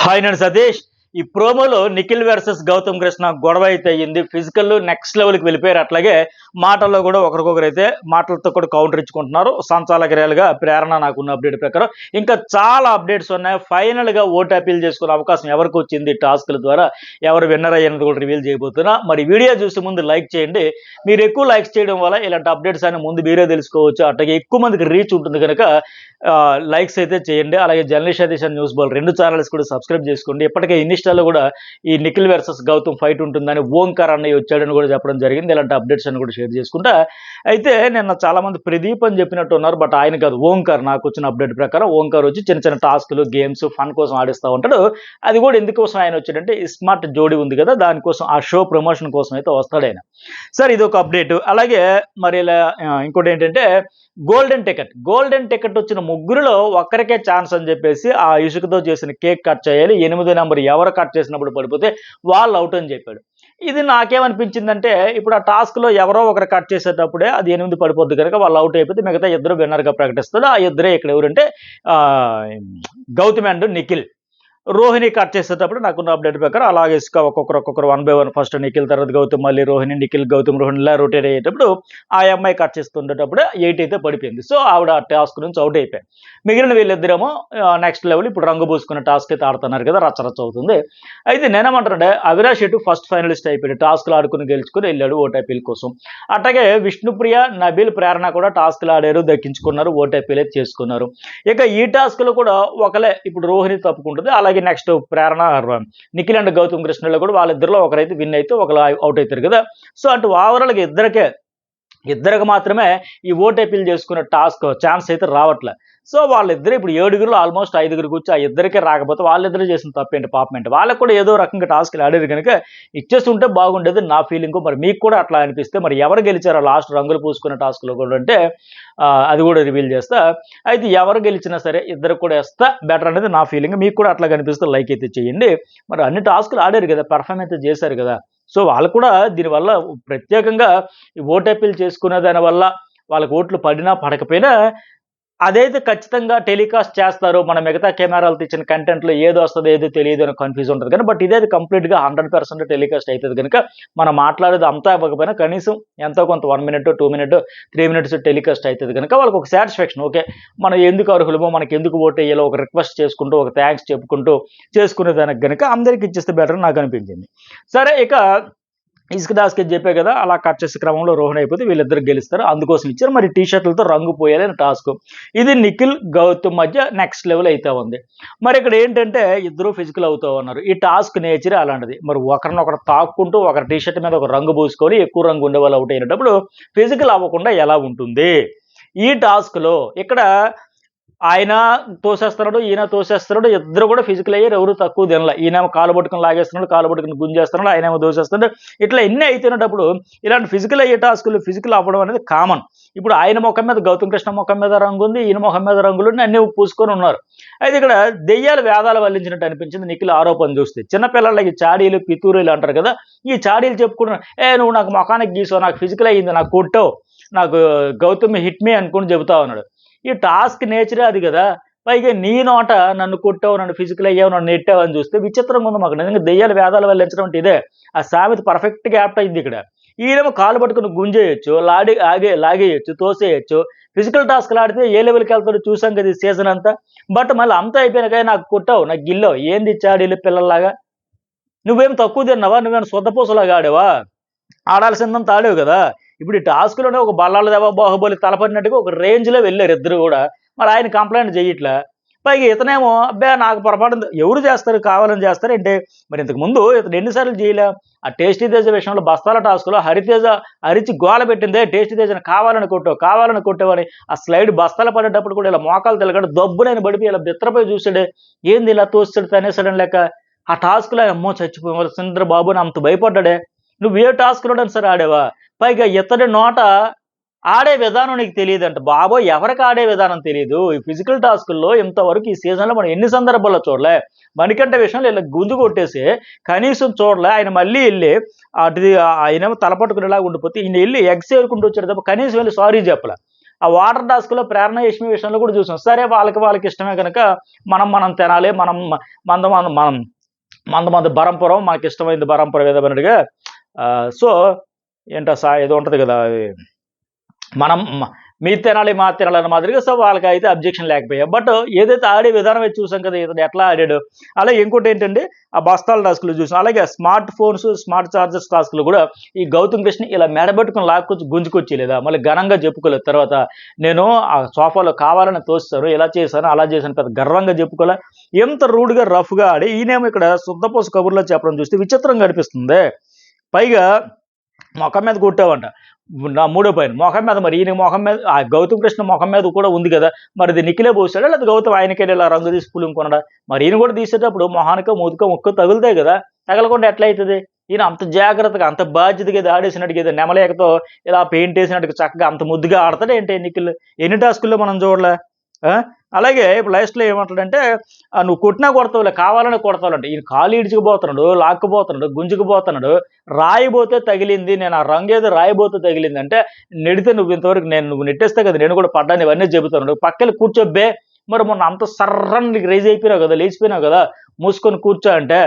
Hi నేను సతీష్. ఈ ప్రోమోలో నిఖిల్ వర్సెస్ గౌతమ్ కృష్ణ గొడవ అయితే అయ్యింది. ఫిజికల్ నెక్స్ట్ లెవెల్కి వెళ్ళిపోయారు. అట్లాగే మాటల్లో కూడా ఒకరికొకరు అయితే మాటలతో కూడా కౌంటర్ ఇచ్చుకుంటున్నారు. సంచాలకురాలుగా ప్రేరణ నాకున్న అప్డేట్ ప్రకారం ఇంకా చాలా అప్డేట్స్ ఉన్నాయి. ఫైనల్గా ఓటు అపీల్ చేసుకునే అవకాశం ఎవరికి వచ్చింది టాస్క్ల ద్వారా, ఎవరు విన్నర్ అయ్యేది కూడా రివీల్ చేయబోతున్నా. మరి వీడియో చూసే ముందు లైక్ చేయండి. మీరు ఎక్కువ లైక్స్ చేయడం వల్ల ఇలాంటి అప్డేట్స్ అని ముందు మీరే తెలుసుకోవచ్చు. అట్లాగే ఎక్కువ మందికి రీచ్ ఉంటుంది కనుక లైక్స్ అయితే చేయండి. అలాగే journalist Satish news ball 2 channels కూడా సబ్స్క్రైబ్ చేసుకోండి. ఇప్పటికే ఇన్స్టాలో కూడా ఈ నిఖిల్ వర్సెస్ గౌతమ్ ఫైట్ ఉంటుందని ఓంకార్ అన్నయ్య వచ్చాడని కూడా చెప్పడం జరిగింది. ఇలాంటి అప్డేట్స్ అని కూడా షేర్ చేసుకుంటా. అయితే నిన్న చాలా మంది ప్రదీప్ అని చెప్పినట్టు ఉన్నారు, బట్ ఆయన కాదు, ఓంకార్. నాకు వచ్చిన అప్డేట్ ప్రకారం ఓంకార్ వచ్చి చిన్న చిన్న టాస్క్లు, గేమ్స్, ఫన్ కోసం ఆడిస్తూ ఉంటాడు. అది కూడా ఎందుకోసం ఆయన వచ్చాడంటే స్మార్ట్ జోడీ ఉంది కదా, దానికోసం ఆ షో ప్రమోషన్ కోసం అయితే వస్తాడు ఆయన. సరే, ఇది ఒక అప్డేట్. అలాగే మరి ఇలా ఇంకోటి ఏంటంటే గోల్డెన్ టికెట్ వచ్చిన ముగ్గురులో ఒక్కరికే ఛాన్స్ అని చెప్పేసి ఆ ఇసుకతో చేసిన కేక్ కట్ చేయాలి. 8 నెంబర్ ఎవరు కట్ చేసినప్పుడు పడిపోతే వాళ్ళు అవుట్ అని చెప్పాడు. ఇది నాకేమనిపించిందంటే, ఇప్పుడు ఆ టాస్క్లో ఎవరో ఒకరు కట్ చేసేటప్పుడే అది 8 పడిపోద్ది కనుక వాళ్ళు అవుట్ అయిపోతే మిగతా ఇద్దరు విన్నర్గా ప్రకటిస్తాడు. ఆ ఇద్దరే ఇక్కడ ఎవరంటే గౌతమ్ అండ్ నిఖిల్. రోహిణి కట్ చేసేటప్పుడు నాకున్న అప్డేట్ ప్రకారం అలాగే ఇసుక ఒక్కొక్కరు 1 by 1 ఫస్ట్ నిఖిల్, తర్వాత గౌతమ్, మళ్ళీ రోహిణి, నిఖిల్, గౌతమ్, రోహిణి ఇలా రొటేట్ అయ్యేటప్పుడు ఆ అమ్మాయి కట్ చేస్తుండేటప్పుడు 8 అయితే పడిపోయింది. సో ఆవిడ ఆ టాస్క్ నుంచి అవుట్ అయిపోయింది. మిగిలిన వీళ్ళిద్దరేమో నెక్స్ట్ లెవెల్ ఇప్పుడు రంగు పూసుకునే టాస్క్ అయితే ఆడుతున్నారు కదా, రచ్చరచ్చ అవుతుంది. అయితే నేనేమంటానంటే అవినాష్ ఎటు ఫస్ట్ ఫైనలిస్ట్ అయిపోయాడు. టాస్క్లు ఆడుకుని గెలుచుకుని వెళ్ళాడు ఓటు అపీల్ కోసం. అట్లాగే విష్ణుప్రియ, నబీల్, ప్రేరణ కూడా టాస్క్లు ఆడారు, దక్కించుకున్నారు, ఓటు అపీల్ అయితే చేసుకున్నారు. ఇక ఈ టాస్క్లో కూడా ఒకలే ఇప్పుడు రోహిణి తప్పుకుంటుంది. అలాగే నెక్స్ట్ ప్రేరణ, నిఖిల్ అండ్ గౌతమ్ కృష్ణలో కూడా వాళ్ళిద్దరిలో ఒకరైతే విన్ అయితే ఒకరు అవుట్ అవుతారు కదా. సో అటు ఓవరాల్గా ఇద్దరికి మాత్రమే ఈ ఓటు అపీల్ చేసుకునే ఛాన్స్ అయితే రావట్లే. సో వాళ్ళిద్దరు ఇప్పుడు 7గురిలో ఆల్మోస్ట్ 5గురికి వచ్చి ఆ ఇద్దరికే రాకపోతే వాళ్ళిద్దరూ చేసిన తప్పేంటి, పాపం ఏంటి, వాళ్ళకు కూడా ఏదో రకంగా టాస్క్లు ఆడారు కనుక ఇచ్చేస్తుంటే బాగుండేది నా ఫీలింగ్. మరి మీకు కూడా అట్లా అనిపిస్తే మరి ఎవరు గెలిచారో లాస్ట్ రంగులు పూసుకునే టాస్క్లో కూడా అంటే అది కూడా రివీల్ చేస్తా. అయితే ఎవరు గెలిచినా సరే ఇద్దరు కూడా వేస్తా బెటర్ అనేది నా ఫీలింగ్. మీకు కూడా అట్లా కనిపిస్తే లైక్ అయితే చేయండి. మరి అన్ని టాస్క్లు ఆడారు కదా, పర్ఫామ్ అయితే చేశారు కదా. సో వాళ్ళు కూడా దీనివల్ల ప్రత్యేకంగా ఈ ఓటు అపీల్ చేసుకునే దానివల్ల వాళ్ళకి ఓట్లు పడినా పడకపోయినా అదైతే ఖచ్చితంగా టెలికాస్ట్ చేస్తారు. మన మిగతా కెమెరాలు తెచ్చిన కంటెంట్లో ఏదో వస్తుందో ఏదో తెలియదు అని కన్ఫ్యూజ్ ఉంటుంది కానీ, బట్ ఇదైతే కంప్లీట్గా 100% టెలికాస్ట్ అవుతుంది కనుక మనం మాట్లాడేది అంతా ఇవ్వకపోయినా కనీసం ఎంతో కొంత 1 minute, 2 minutes, 3 minutes టెలికాస్ట్ అవుతుంది కనుక వాళ్ళకి ఒక సాటిస్ఫాక్షన్. ఓకే, మనం ఎందుకు అర్హులమో, మనకి ఎందుకు ఓటు వేయాలో ఒక రిక్వెస్ట్ చేసుకుంటూ, ఒక థ్యాంక్స్ చెప్పుకుంటూ చేసుకునేదానికి కనుక అందరికి ఇచ్చేస్తే బెటర్ నాకు అనిపించింది. సరే, ఇక ఇసుక టాస్క్ చెప్పే కదా, అలా కట్ చేసే క్రమంలో రోహన్ అయిపోతే వీళ్ళిద్దరు గెలుస్తారు, అందుకోసం ఇచ్చారు. మరి టీషర్ట్లతో రంగు పోయాలని టాస్క్. ఇది నిఖిల్, గౌతమ్ మధ్య నెక్స్ట్ లెవెల్ అయితే ఉంది. మరి ఇక్కడ ఏంటంటే ఇద్దరు ఫిజికల్ అవుతూ ఉన్నారు. ఈ టాస్క్ నేచరే అలాంటిది. మరి ఒకరినొకరు తాక్కుంటూ ఒకరి టీషర్ట్ మీద ఒక రంగు పూసుకొని ఎక్కువ రంగు ఉండే వాళ్ళు అవుట్ అయినప్పుడు ఫిజికల్ అవ్వకుండా ఎలా ఉంటుంది ఈ టాస్క్లో? ఇక్కడ ఆయన తోసేస్తున్నాడు, ఈయన తోసేస్తున్నాడు, ఇద్దరు కూడా ఫిజికల్ అయ్యారు, ఎవరు తక్కువ తినలే. ఈయనేమో కాలు పట్టుకుని లాగేస్తున్నాడు, కాలు పట్టుకుని గుంజేస్తున్నాడు, ఆయనేమో దోసేస్తున్నాడు. ఇట్లా ఎన్ని అవుతున్నప్పుడు ఇలాంటి ఫిజికల్ అయ్యే టాస్కులు ఫిజికల్ అవ్వడం అనేది కామన్. ఇప్పుడు ఆయన ముఖం మీద, గౌతమ్ కృష్ణ ముఖం మీద రంగు ఉంది, ఈయన ముఖం మీద రంగులు అన్ని పూసుకొని ఉన్నారు. అయితే ఇక్కడ దెయ్యాలు వేదాలు వల్లించినట్టు అనిపించింది నిఖిల్ ఆరోపణ చూస్తే. చిన్నపిల్లలకి చాడీలు, పితూరీలు అంటారు కదా, ఈ చాడీలు చెప్పుకుంటున్నాడు. నువ్వు నాకు ముఖానికి గీసావు, నాకు ఫిజికల్ అయ్యింది, నాకు కొట్టావు, నాకు గౌతమ్ హిట్ మీ అనుకుని చెబుతా ఉన్నాడు. ఈ టాస్క్ నేచరే అది కదా. పైగా నీ నోట నన్ను కొట్టావు, నన్ను ఫిజికల్ అయ్యావు, నన్ను నెట్టావు అని చూస్తే విచిత్రంగా ఉంది మాకు. నిజంగా దెయ్యాలు వేదాలు వెళ్ళించడం అంటే ఇదే. ఆ సామెత పర్ఫెక్ట్గా యాప్ట్ అయింది ఇక్కడ. ఈయనేమో కాలు పట్టుకుని గుంజేయచ్చు, లాగేయచ్చు, తోసేయచ్చు. ఫిజికల్ టాస్క్లు ఆడితే ఏ లెవెల్కి వెళ్తాడో చూసాం కదా ఈ సీజన్ అంతా. బట్ మళ్ళీ అంతా అయిపోయినాక నాకు కొట్టావు, నాకు గిల్లావు, ఏంది చాడీలు పిల్లల్లాగా? నువ్వేం తక్కువ తిన్నావా? నువ్వేమైనా సొద్దపూసలాగా ఆడావా? ఆడాల్సిందంతా ఆడేవు కదా. ఇప్పుడు ఈ టాస్క్లోనే ఒక బల్లాల దెబ్బ, బాహుబలి తలపడినట్టుగా ఒక రేంజ్లో వెళ్ళారు ఇద్దరు కూడా. మరి ఆయన కంప్లైంట్ చేయట్లా. పైగా ఇతనేమో అబ్బా నాకు పొరపాటు, ఎవరు చేస్తారు, కావాలని చేస్తారు అంటే. మరి ఇంతకు ముందు ఇతను ఎన్నిసార్లు చేయలే? ఆ టేస్టీ తేజ విషయంలో బస్తాల టాస్క్లో హరితేజ అరిచి గోల పెట్టిందే, టేస్టీ తేజను కావాలని కొట్టావని. ఆ స్లైడ్ బస్తాలు పడేటప్పుడు కూడా ఇలా మోకాలు తెలగడు దబ్బునైన పడిపోయి ఇలా బిత్రపోయి చూసాడే, ఏంది ఇలా తోస్తాడు తనేసాడని లెక్క. ఆ టాస్క్లో అమ్మో చచ్చిపోయి చంద్రబాబు అని అంత భయపడ్డాడే. నువ్వు ఏ టాస్క్లో సరే ఆడేవా? పైగా ఇతడి నోట ఆడే విధానం నీకు తెలియదంట. బాబోయ్, ఎవరికి ఆడే విధానం తెలియదు. ఈ ఫిజికల్ టాస్కుల్లో ఇంతవరకు ఈ సీజన్లో మనం ఎన్ని సందర్భాల్లో చూడలే. మణికంఠ విషయంలో ఇలా గుంజు కొట్టేసి కనీసం చూడలే. ఆయన మళ్ళీ వెళ్ళి అటుది ఆయనేమో తలపట్టుకునేలాగా ఉండిపోతే ఈయన వెళ్ళి ఎగ్స్ ఏరుకుంటూ వచ్చాడు తప్ప కనీసం వెళ్ళి సారీ చెప్పలే. ఆ వాటర్ టాస్క్లో ప్రేరణ యష్మి విషయంలో కూడా చూసాం. సరే వాళ్ళకి ఇష్టమే కనుక మనం తినాలి, మంద మనం మనం మంద బరంపురం మనకి ఇష్టమైంది బరంపురం ఏదో అన్నట్టుగా. సో ఏంటో ఏదో ఉంటది కదా, మనం మీరు తినాలి మా తినాలి అన్న మాదిరిగా. సో వాళ్ళకైతే అబ్జెక్షన్ లేకపోయా. బట్ ఏదైతే ఆడే విధానం అయితే చూసాం కదా, ఇతను ఎట్లా ఆడాడు. అలాగే ఇంకోటి ఏంటంటే ఆ బస్తాల టాస్క్లు చూసాం. అలాగే స్మార్ట్ ఫోన్స్, స్మార్ట్ చార్జర్స్ టాస్క్లు కూడా ఈ గౌతమ్ కృష్ణ ఇలా మెడబెట్టుకుని లాక్కొచ్చి గుంజుకొచ్చి లేదా మళ్ళీ ఘనంగా చెప్పుకోలేదు. తర్వాత నేను ఆ సోఫాలో కావాలని తోస్తాను, ఇలా చేశాను అలా చేశాను పెద్ద గర్వంగా చెప్పుకోలే. ఎంత రూడ్గా రఫ్గా ఆడి ఈయనేమో ఇక్కడ శుద్ధపోసు కబుర్లో చెప్పడం చూస్తే విచిత్రంగా అనిపిస్తుంది. పైగా మొఖం మీద కొట్టావంట నా మూడో పైన మొఖం మీద. మరి ఈయన మొఖం మీద ఆ గౌతమ్ కృష్ణ మొఖం మీద కూడా ఉంది కదా, మరి ఇది నిఖిలే పోసాడా లేదా గౌతమ్ ఆయనకే ఇలా రంగు తీసి పులుకొనడా? మరి ఈయన కూడా తీసేటప్పుడు మొహానికో మూతికో ముక్కో తగులుతాయి కదా, తగలకుండా ఎట్లా అవుతుంది? ఈయన అంత జాగ్రత్తగా అంత బాధ్యతగా ఇది ఆడేసినట్టుగా ఏదో నెమలేకతో ఇలా పెయింట్ వేసినట్టుగా చక్కగా అంత ముద్దుగా ఆడతాడు ఏంటి నిఖిల్? ఎన్ని టాస్కుల్లో మనం చూడలే. అలాగే ఇప్పుడు లాస్ట్లో ఏమంటాడంటే నువ్వు కొట్టినా కొడతావులే, కావాలని కొడతావులంటే ఈయన కాలు ఈడ్చుకుపోతున్నాడు, లాక్కుపోతున్నాడు, గుంజుకుపోతున్నాడు. రాయిపోతే తగిలింది, నేను ఆ రంగు ఏదో రాయిపోతే తగిలింది అంటే, నెడితే నువ్వు ఇంతవరకు నువ్వు నెట్టేస్తే కదా నేను కూడా పడ్డాను ఇవన్నీ చెబుతాను. పక్కన కూర్చోబ్బే, మరి మొన్న అంత సర్రని రైజ్ అయిపోయినావు కదా, లేచిపోయినావు కదా, మూసుకొని కూర్చో అంటే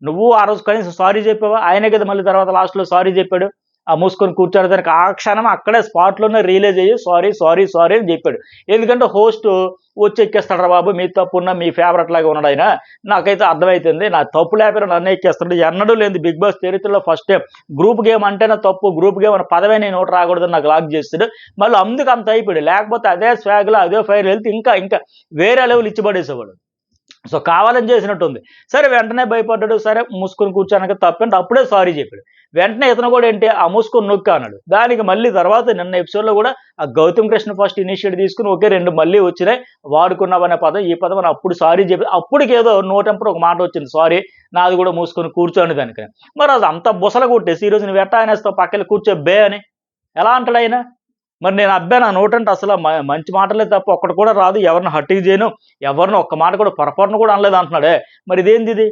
నువ్వు ఆ రోజు కనీసం సారీ చెప్పావా? ఆయనే కదా మళ్ళీ తర్వాత లాస్ట్లో సారీ చెప్పాడు. ఆ మూసుకొని కూర్చోడు దానికి ఆ క్షణం అక్కడే స్పాట్లోనే రియలైజ్ అయ్యి సారీ సారీ సారీ అని చెప్పాడు. ఎందుకంటే హోస్ట్ వచ్చి ఎక్కేస్తాడు బాబు, మీ తప్పున్న మీ ఫేవరెట్ లాగా ఉన్నాడు ఆయన, నాకైతే అర్థమవుతుంది, నా తప్పు లేకపోయినా నన్ను ఎక్కేస్తాడు. ఎన్నడూ లేదు బిగ్ బాస్ చరిత్రలో ఫస్ట్ టైం గ్రూప్ గేమ్ అంటేనే తప్పు, గ్రూప్ గేమ్ అని పదవే నేను నోటు రాకూడదని నాకు లాక్ చేస్తాడు. మళ్ళీ అందుకు అంత అయిపోయాడు. లేకపోతే అదే స్వాగ్లో అదే ఫైర్ వెళ్తే ఇంకా ఇంకా వేరే లెవెల్ ఇచ్చి పడేసేవాడు. సో కావాలని చేసినట్టుంది. సరే వెంటనే భయపడ్డాడు. సరే మూసుకొని కూర్చోనక తప్పంటే అప్పుడే సారీ చెప్పాడు. వెంటనే ఇతను కూడా ఏంటి ఆ మూసుకొని నొక్కి అన్నాడు. దానికి మళ్ళీ తర్వాత నిన్న ఎపిసోడ్లో కూడా ఆ గౌతమ్ కృష్ణ ఫస్ట్ ఇనిషియేటివ్ తీసుకుని ఒకే 2 మళ్ళీ వచ్చినాయి, వాడుకున్నావనే పదం ఈ పదం అని అప్పుడు సారీ చెప్పి అప్పటికి ఏదో నోటెంపర్ ఒక మాట వచ్చింది, సారీ నాది కూడా మూసుకొని కూర్చోని దానికి. మరి అది అంత బుసల కొట్టేసి ఈరోజు నువ్వు ఎట్టా అనేస్తావు పక్కన కూర్చో బే అని ఎలా అంటాడు ఆయన? మరి నేను అబ్బాయి నా నోటంటే అసలు మంచి మాటలే తప్ప ఒక్కటి కూడా రాదు, ఎవరిని హట్టింగ్ చేయను, ఎవరిని ఒక్క మాట కూడా పొరపాటును కూడా అనలేదు అంటున్నాడే. మరి ఇదేంది ఇది?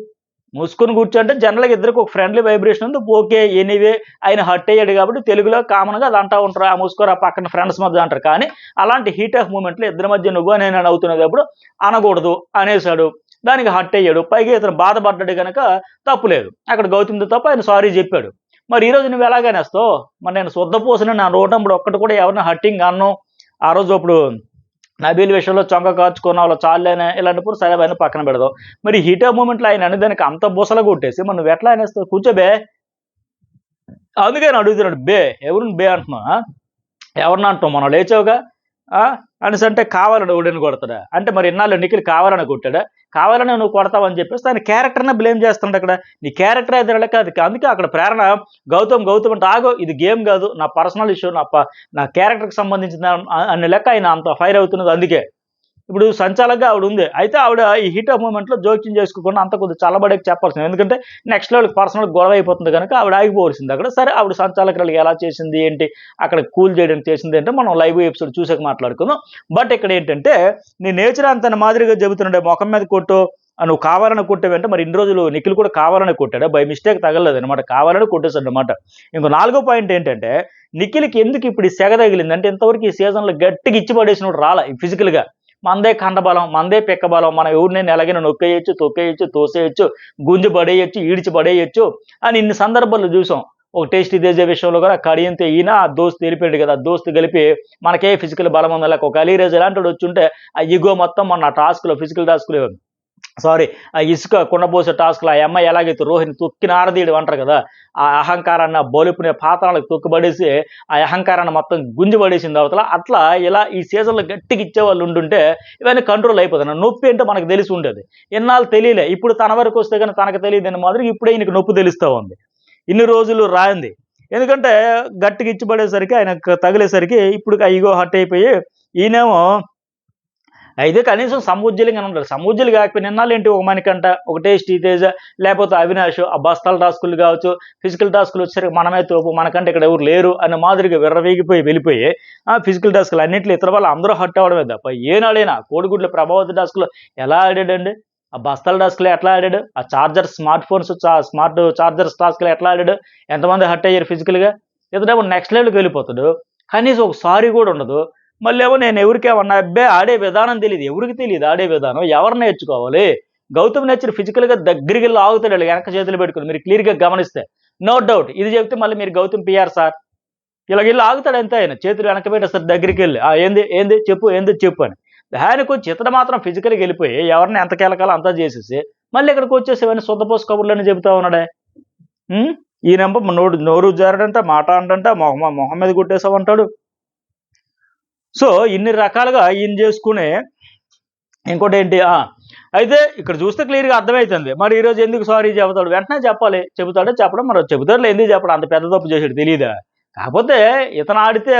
మూసుకొని కూర్చోంటే జనరల్గా ఇద్దరికి ఒక ఫ్రెండ్లీ వైబ్రేషన్ ఉంది, ఓకే ఎనీవే ఆయన హర్ట్ అయ్యాడు కాబట్టి తెలుగులో కామన్గా అది అంటూ ఉంటారు, ఆ మూసుకోరు ఆ పక్కన ఫ్రెండ్స్ మధ్య అంటారు. కానీ అలాంటి హీట్ ఆఫ్ మూమెంట్లో ఇద్దరి మధ్య నువ్వు నేను అవుతున్నప్పుడు అనకూడదు అనేసాడు, దానికి హర్ట్ అయ్యాడు. పైగా ఇతను బాధపడ్డాడు కనుక తప్పు లేదు, అక్కడ గౌతమ్ది తప్ప ఆయన సారీ చెప్పాడు. మరి ఈరోజు నువ్వు ఎలాగనేస్తావు? మరి నేను శుద్ధపోసిన నా నోటంప్పుడు ఒక్కటి కూడా ఎవరిని హట్టింగ్ అన్నావు. ఆ రోజు అప్పుడు నబీల్ విషయంలో చొంక కార్చుకున్న వాళ్ళ చాలేనే ఇలాంటప్పుడు సరే ఆయన పక్కన పెడదాం. మరి హీట్ ఆఫ్ మూమెంట్లో ఆయన అనేదానికి అంత బుసలు కొట్టేసి మరి నువ్వు ఎట్లా అనేస్తావు? కూర్చోబే. అందుకే నేను అడుగుతున్నాడు బే, ఎవరిని బే అంటున్నావు? ఎవరిని అంటున్నావు? మనం లేచావుగా అనేసి అంటే కావాలని ఓడిని కొడతాడా అంటే? మరి ఇన్నాళ్ళు నిఖిల్ కావాలని కొట్టాడా? కావాలని నువ్వు కొడతావని చెప్పేసి ఆయన క్యారెక్టర్నే బ్లేమ్ చేస్తుండే అక్కడ. నీ క్యారెక్టర్ అయితే కాదు. అందుకే అక్కడ ప్రేరణ గౌతమ్ అంటే ఆగో ఇది గేమ్ కాదు, నా పర్సనల్ ఇష్యూ, నా క్యారెక్టర్కి సంబంధించిన అనే లెక్క ఆయన అంత ఫైర్ అవుతున్నది. అందుకే ఇప్పుడు సంచాలకుగా ఆవిడ ఉంది. అయితే ఆవిడ ఈ హీట్ ఆఫ్ మూమెంట్లో జోక్యం చేసుకోకుండా అంత కొద్దిగా చల్లబడేకి చెప్పాల్సింది. ఎందుకంటే నెక్స్ట్ లెవెల్కి పర్సనల్ గొడవ అయిపోతుంది కనుక ఆవిడ ఆగిపోవలసింది అక్కడ. సరే ఆవిడ సంచాలకురాలు ఎలా చేసింది ఏంటి, అక్కడ కూల్ చేయడానికి చేసింది అంటే మనం లైవ్ ఎపిసోడ్ చూసాక మాట్లాడుకుందాం. బట్ ఇక్కడ ఏంటంటే నీ నేచర్ అంత మాదిరిగా చెబుతుండే మొఖం మీద కొట్టు, నువ్వు కావాలని కొట్టావంటే మరి ఇన్ని రోజులు నిఖిల్ కూడా కావాలని కొట్టాడా? బై మిస్టేక్ తగలలేదు అనమాట, కావాలని కొట్టేశాడు అనమాట. ఇంకో 4వ పాయింట్ ఏంటంటే నిఖిల్కి ఎందుకు ఇప్పుడు ఈ సెగ తగిలింది అంటే ఇంతవరకు ఈ సీజన్లో గట్టిగా ఇచ్చి పడేసినప్పుడు రాలా ఫిజికల్గా. మందే కండబలం, మందే పిక్కబలం, మనం ఎవరినైనా ఎలాగైనా నొక్కేయచ్చు, తొక్కేయచ్చు, తోసేయచ్చు, గుంజు పడేయచ్చు, ఈడ్చి పడేయచ్చు అని ఇన్ని సందర్భాలు చూసాం. ఒక టేస్టీ తేజ విషయంలో కూడా కడియంతే ఈయన ఆ దోస్తు తెలిపాడు కదా, దోస్తు కలిపి మనకే ఫిజికల్ బలం ఉందా, ఒక అలీరేజ్ ఎలాంటి వాడు వచ్చుంటే ఆ ఇగో మొత్తం మన టాస్క్లో ఫిజికల్ టాస్క్లో ఆ ఇసుక కుండపోసే టాస్క్లో ఆ అమ్మాయి ఎలాగైతే రోహిణి తొక్కిన ఆరదీయడం అంటారు కదా, ఆ అహంకారాన్ని ఆ బలుపునే పాత్రలకు తొక్కుబడేసి ఆ అహంకారాన్ని మొత్తం గుంజి పడేసింది అవతల. అట్లా ఇలా ఈ సీజన్లో గట్టిగా ఇచ్చేవాళ్ళు ఉండుంటే ఇవన్నీ కంట్రోల్ అయిపోతాయి. నొప్పి అంటే మనకు తెలిసి ఉండేది, ఇన్నాళ్ళు తెలియలే. ఇప్పుడు తన వరకు వస్తే కానీ తనకు తెలియదు అని మాదిరి ఇప్పుడే ఈయనకు నొప్పి తెలుస్తూ ఉంది. ఇన్ని రోజులు రాయింది ఎందుకంటే గట్టిగా ఇచ్చి పడేసరికి ఆయనకు తగిలేసరికి ఇప్పుడు ఈగో హర్ట్ అయిపోయి ఈయనేమో అయితే కనీసం సముజ్జలంగా ఉంటారు. సముజ్జలు కాకపోయినా నిన్నాళ్ళు ఏంటి ఒక మణికంట, ఒక టేస్టీ తేజ, లేకపోతే అవినాష్ ఆ బస్తాల టాస్కులు కావచ్చు, ఫిజికల్ టాస్కులు వచ్చేసరికి మనమే తోపు, మనకంటే ఇక్కడ ఎవరు లేరు అన్న మాదిరిగా విర్రవీగిపోయి వెళ్ళిపోయి ఫిజికల్ టాస్కులు అన్నింటిలో ఇతర వాళ్ళు అందరూ హట్ అవ్వడమే తప్ప ఏనాడైనా కోడిగుడ్ల ప్రభావిత టాస్కులు ఎలా ఆడాడండి? ఆ బస్తాల టాస్క్లో ఎట్లా ఆడాడు? ఆ charger smart phones smart chargers టాస్క్లో ఎట్లా ఆడాడు? ఎంతమంది హట్ అయ్యారు ఫిజికల్గా? ఇతడేమో నెక్స్ట్ లెవెల్కి వెళ్ళిపోతాడు, కనీసం ఒక సారీ కూడా ఉండదు. మళ్ళీ ఏమో నేను ఎవరికేమన్నా అబ్బే ఆడే విధానం తెలియదు. ఎవరికి తెలియదు ఆడే విధానం? ఎవరు నేర్చుకోవాలి? గౌతమ్ నేర్చుని ఫిజికల్‌గా దగ్గరికి వెళ్లి ఆగుతాడు వెనక చేతులు పెట్టుకొని. మీరు క్లియర్‌గా గమనిస్తే. No doubt. ఇది చెప్తే మళ్ళీ మీరు గౌతమ్ పీఆర్ సార్. ఇలాగెళ్లి ఆగుతాడు అంతే ఆయన. చేతులు వెనక్కి పెట్టేస్తాడు దగ్గరికెళ్లి. ఏంది? ఏంది? చెప్పు. ఏంది చెప్పు అని. దానికొచ్చి ఇతడు మాత్రం ఫిజికల్‌గా ఎళ్ళిపోయి ఎవరిని ఎంత కెలకాలో అంతా చేసేసి మళ్ళీ ఇక్కడికొచ్చేసి ఇవన్నీ సుద్దపోసు కబుర్లని చెబుతా ఉన్నాడే. హ్మ్. ఈయనేమో నోరు జారాడంట, మాట అనడంట, మొహం మీద కొట్టేసావంటాడు. సో, ఇన్ని రకాలుగా ఈయన చేసుకుని ఇంకోటేంటి అయితే ఇక్కడ చూస్తే క్లియర్‌గా అర్థమైతుంది. మరి ఈరోజు ఎందుకు సారీ చెబుతాడు? వెంటనే చెప్పాలి. చెబుతాడా? చెప్పడం మరి చెబుతాడులే ఎందుకు చెప్పడు? అంత పెద్ద తప్పు చేసాడు తెలీదా? కాకపోతే ఇతను ఆడితే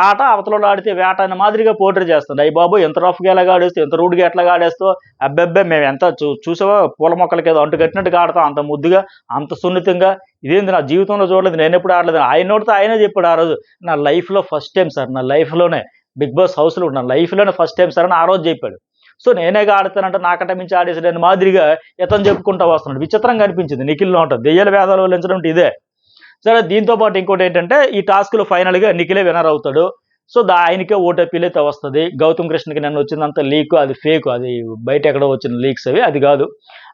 ఆట, అవతలోడు ఆడితే వేట అనే మాదిరిగా పోర్ట్రే చేస్తాడు. అయ్య బాబోయ్! ఇంత రఫ్‌గా ఎలాగా ఆడేస్తావు? ఇంత రూడ్‌గా ఎట్లాగా ఆడేస్తావు? అబ్బెబ్బే! మేమెంత చూసావా పూల మొక్కలకేదో అంటు కట్టినట్టుగా ఆడతాం. అంత ముద్దుగా, అంత సున్నితంగా. ఇదేంది నా జీవితంలో చూడలేదు. నేనెప్పుడు ఆడలేదు. ఆయన నోటితో ఆయనే చెప్పాడు ఆ రోజు. నా లైఫ్‌లో ఫస్ట్ టైమ్ సార్. నా లైఫ్‌లోనే బిగ్ బాస్ హౌస్‌లో నా లైఫ్‌లోనే ఫస్ట్ టైమ్ సార్ అని ఆ రోజు చెప్పాడు. సో, నేనేగా ఆడతానంటే నాకంటే మించి ఆడేసాడని మాదిరిగా ఇతను చెప్పుకుంటా వస్తున్నాడు. విచిత్రంగా అనిపించింది నిఖిల్ నోట. దెయ్యాల వేదాలు వల్లించడం అంటే ఇదే. సరే దీంతో పాటు ఇంకోటేంటంటే ఈ టాస్క్‌లో ఫైనల్‌గా నిఖిలే విన్నర్ అవుతాడు. సో, ఆయనకే ఓటీపీలైతే వస్తది. గౌతమ్ కృష్ణకి నిన్న వచ్చిందంతా లీకు అది ఫేకు. అది బయట ఎక్కడో వచ్చిన లీక్స్ అవి. అది గాదు.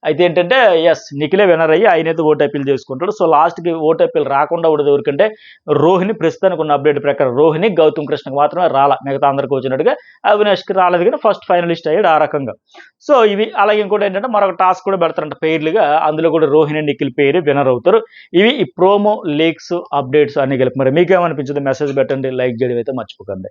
అయితే ఏంటంటే నిఖిలే విన్నర్ అయ్యి ఆయనైతే ఓటీపీలు చేసుకుంటాడు. సో, లాస్ట్‌కి ఓటీపీలు రాకుండా ఉండేది ఎవరికంటే రోహిణి ప్రస్తుతానికి ఉన్న అప్డేట్ ప్రకారం రోహిణి, గౌతమ్ కృష్ణకి మాత్రమే మిగతా అందరికి వచ్చినట్టుగా అవినాష్‌కి రాలేదు గానీ ఫస్ట్ ఫైనలిస్ట్ అయ్యాడు ఆ రకంగా. సో, ఇవి అలాగే ఇంకోటేంటంటే మరొక టాస్క్ కూడా పెడతారంట పెయిర్‌లుగా. అందులో కూడా రోహిణి, నిఖిల్ పెయిరే విన్నర్ అవుతారు. ఇవి ఈ ప్రోమో, లీక్స్, అప్డేట్స్ అన్నీ కలిపి. మరి మీకేమనిపించింది? మెసేజ్ పెట్టండి. లైక్ చేయడం అయితే మర్చిపోకండి.